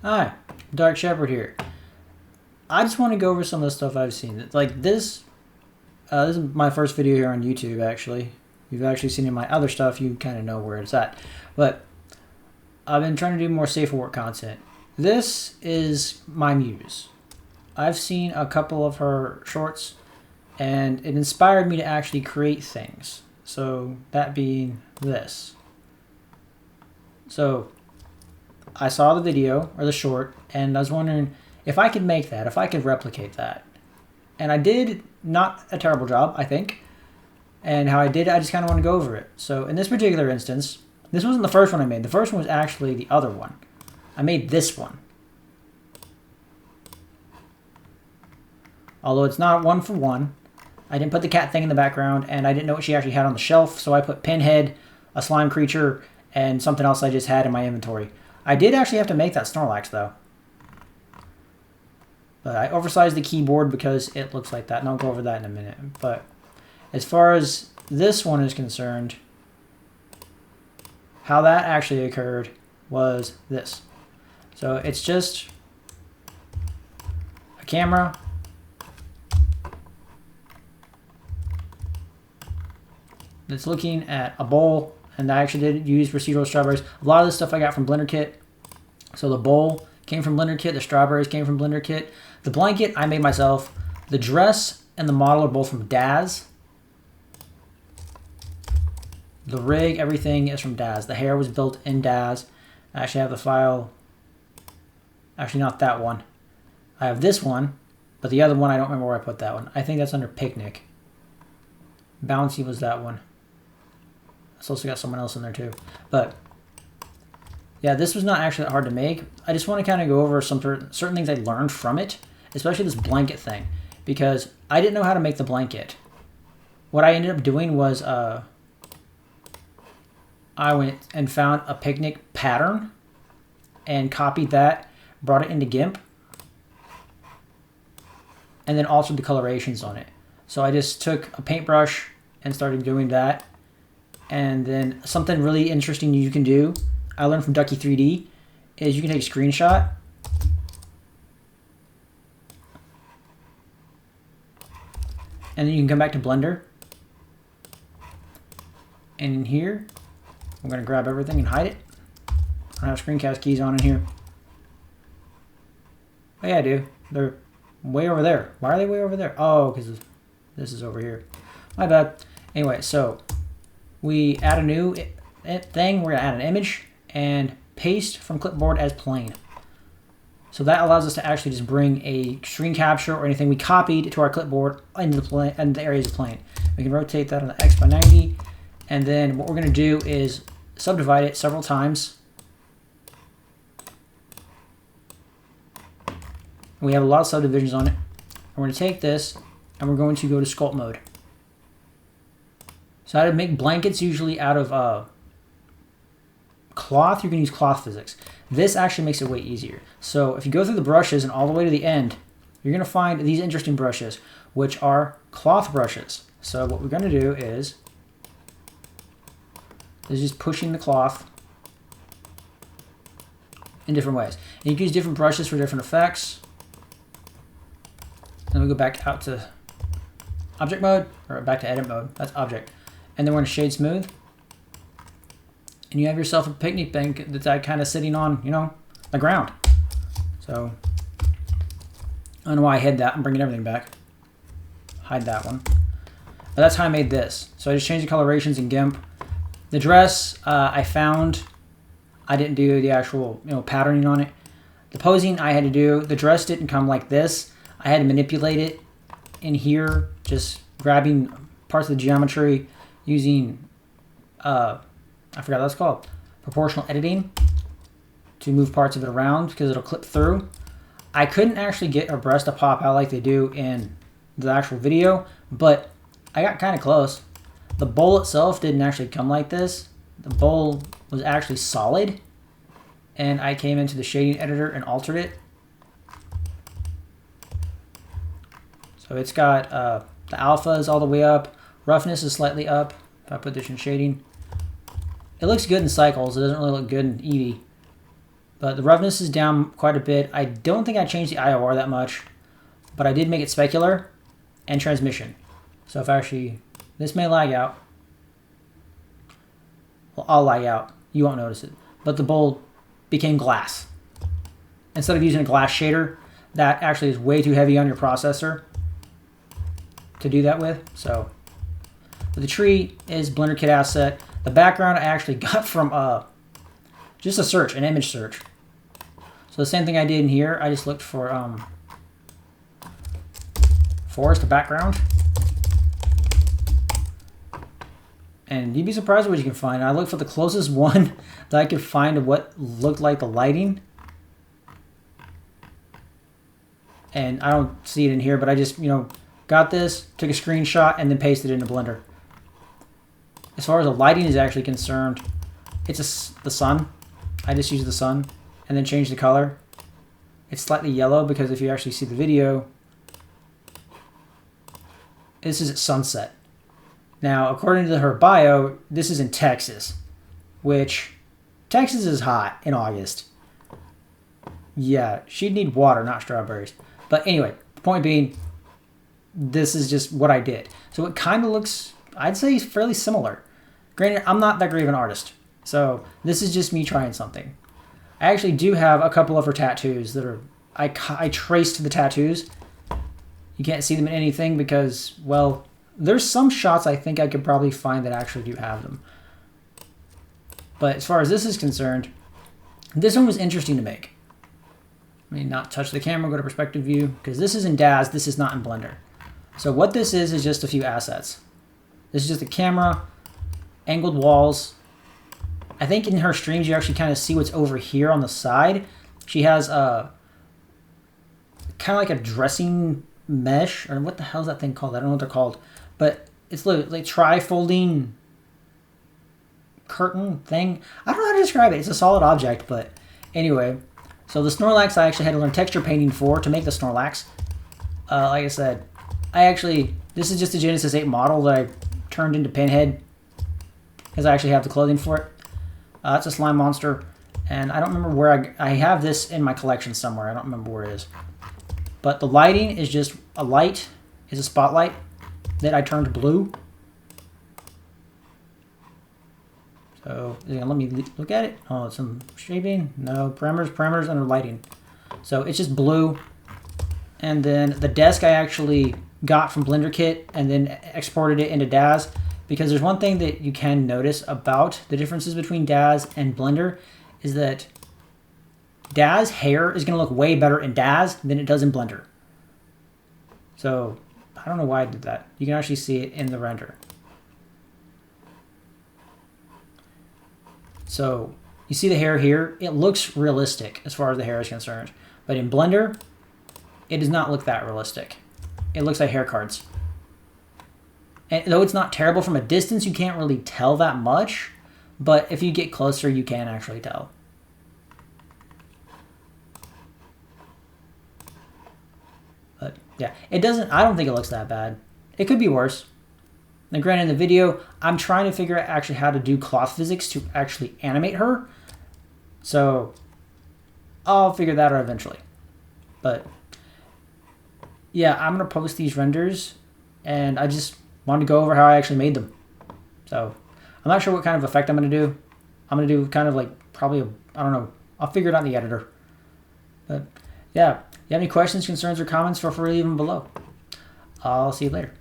Hi, Dark Shepherd here. I just want to go over some of the stuff I've seen. Like this, this is my first video here on YouTube. Actually, if you've actually seen my other stuff, you kind of know where it's at. But I've been trying to do more safe for work content. This is my muse. I've seen a couple of her shorts, and it inspired me to actually create things. So that being this. So I saw the video or the short, and I was wondering if I could make that, if I could replicate that. And I did not a terrible job, I think. And how I did, I just kind of want to go over it. So in this particular instance, this wasn't the first one I made. The first one was actually the other one. I made this one. Although it's not one for one. I didn't put the cat thing in the background, and I didn't know what she actually had on the shelf, so I put Pinhead, a slime creature, and something else I just had in my inventory. I did actually have to make that Snorlax, though. But I oversized the keyboard because it looks like that, and I'll go over that in a minute. But as far as this one is concerned, how that actually occurred was this. So it's just a camera, that's looking at a bowl, and I actually did use procedural strawberries. A lot of this stuff I got from Blender Kit. So the bowl came from Blender Kit, the strawberries came from Blender Kit. The blanket I made myself. The dress and the model are both from Daz. The rig, everything is from Daz. The hair was built in Daz. I actually have the file. Actually, not that one. I have this one, but the other one, I don't remember where I put that one. I think that's under Picnic. Bouncy was that one. It's also got someone else in there too. But yeah, this was not actually that hard to make. I just want to kind of go over some certain things I learned from it, especially this blanket thing, because I didn't know how to make the blanket. What I ended up doing was I went and found a Picnic pattern and copied that, brought it into GIMP, and then altered the colorations on it. So I just took a paintbrush and started doing that. And then something really interesting you can do, I learned from Ducky 3D, is you can take a screenshot. And then you can come back to Blender. And in here, I'm going to grab everything and hide it. I don't have screencast keys on in here. Oh yeah, I do. They're way over there. Why are they way over there? Oh, because this is over here. My bad. Anyway, so we add a new thing. We're going to add an image and paste from clipboard as plane. So that allows us to actually just bring a screen capture or anything we copied to our clipboard into the areas of plane. We can rotate that on the X by 90. And then what we're going to do is subdivide it several times. We have a lot of subdivisions on it. We're going to take this and we're going to go to sculpt mode. So how to make blankets usually out of cloth, you can use cloth physics. This actually makes it way easier. So if you go through the brushes and all the way to the end, you're going to find these interesting brushes, which are cloth brushes. So what we're going to do is just pushing the cloth in different ways. And you can use different brushes for different effects. Then we go back out to object mode, or back to edit mode. That's object. And then we're going to shade smooth. And you have yourself a picnic bank that's kind of sitting on, you know, the ground. So, I don't know why I hid that. I'm bringing everything back. Hide that one. But that's how I made this. So I just changed the colorations in GIMP. The dress, I found, I didn't do the actual, you know, patterning on it. The posing I had to do, the dress didn't come like this. I had to manipulate it in here, just grabbing parts of the geometry using, I forgot what that's called, proportional editing to move parts of it around because it'll clip through. I couldn't actually get her breast to pop out like they do in the actual video, but I got kind of close. The bowl itself didn't actually come like this. The bowl was actually solid, and I came into the shading editor and altered it. So it's got the alpha is all the way up, roughness is slightly up. If I put this in shading, it looks good in cycles. It doesn't really look good in Eevee. But the roughness is down quite a bit. I don't think I changed the IOR that much, but I did make it specular and transmission. So if actually, this may lag out. Well, I'll lag out. You won't notice it. But the bowl became glass. Instead of using a glass shader, that actually is way too heavy on your processor to do that with. So, but the tree is BlenderKit asset. The background I actually got from just a search, an image search. So the same thing I did in here, I just looked for forest background. And you'd be surprised at what you can find. I looked for the closest one that I could find of what looked like the lighting. And I don't see it in here, but I just, got this, took a screenshot, and then pasted it into Blender. As far as the lighting is actually concerned, it's the sun. I just use the sun and then change the color. It's slightly yellow because if you actually see the video, this is at sunset. Now, according to her bio, this is in Texas, which Texas is hot in August. Yeah, she'd need water, not strawberries. But anyway, the point being, this is just what I did. So it kind of looks, I'd say, fairly similar. Granted, I'm not that great of an artist, so this is just me trying something. I actually do have a couple of her tattoos that are, I traced the tattoos. You can't see them in anything because, well, there's some shots I think I could probably find that actually do have them. But as far as this is concerned, this one was interesting to make. Let me not touch the camera, go to perspective view, because this is in DAZ, this is not in Blender. So what this is just a few assets. This is just a camera, angled walls. I think in her streams you actually kind of see what's over here on the side. She has a kind of like a dressing mesh, or what the hell is that thing called? I don't know what they're called. But it's like tri-folding curtain thing. I don't know how to describe it. It's a solid object, but anyway. So the Snorlax I actually had to learn texture painting for to make the Snorlax. Like I said, this is just a Genesis 8 model that I turned into Pinhead because I actually have the clothing for it. It's a slime monster, and I don't remember where I have this in my collection somewhere. I don't remember where it is. But the lighting is just a light, is a spotlight that I turned blue. So let me look at it. Oh, some shaping. No, parameters under lighting. So it's just blue. And then the desk I actually got from BlenderKit and then exported it into DAZ, because there's one thing that you can notice about the differences between DAZ and Blender is that DAZ hair is going to look way better in DAZ than it does in Blender. So I don't know why I did that. You can actually see it in the render. So you see the hair here, it looks realistic as far as the hair is concerned. But in Blender, it does not look that realistic. It looks like hair cards. And though it's not terrible from a distance, you can't really tell that much. But if you get closer, you can actually tell. But yeah, it doesn't, I don't think it looks that bad. It could be worse. Now granted, in the video, I'm trying to figure out actually how to do cloth physics to actually animate her. So I'll figure that out eventually. But yeah, I'm going to post these renders, and I just wanted to go over how I actually made them. So I'm not sure what kind of effect I'm going to do. I'm going to do kind of like probably, I don't know, I'll figure it out in the editor. But yeah, if you have any questions, concerns, or comments, feel free to leave them below. I'll see you later.